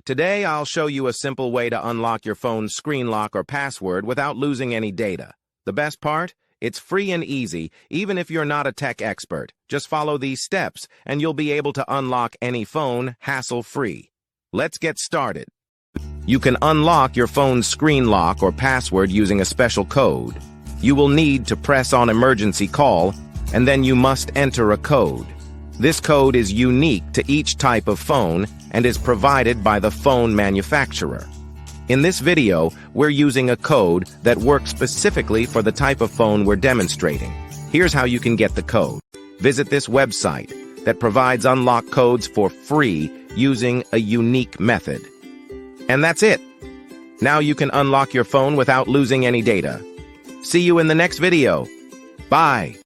Today, I'll show you a simple way to unlock your phone's screen lock or password without losing any data. The best part? It's free and easy, even if you're not a tech expert. Just follow these steps, and you'll be able to unlock any phone hassle-free. Let's get started. You can unlock your phone's screen lock or password using a special code. You will need to press on emergency call, and then you must enter a code. This code is unique to each type of phone and is provided by the phone manufacturer. In this video, we're using a code that works specifically for the type of phone we're demonstrating. Here's how you can get the code. Visit this website that provides unlock codes for free using a unique method. And that's it. Now you can unlock your phone without losing any data. See you in the next video. Bye.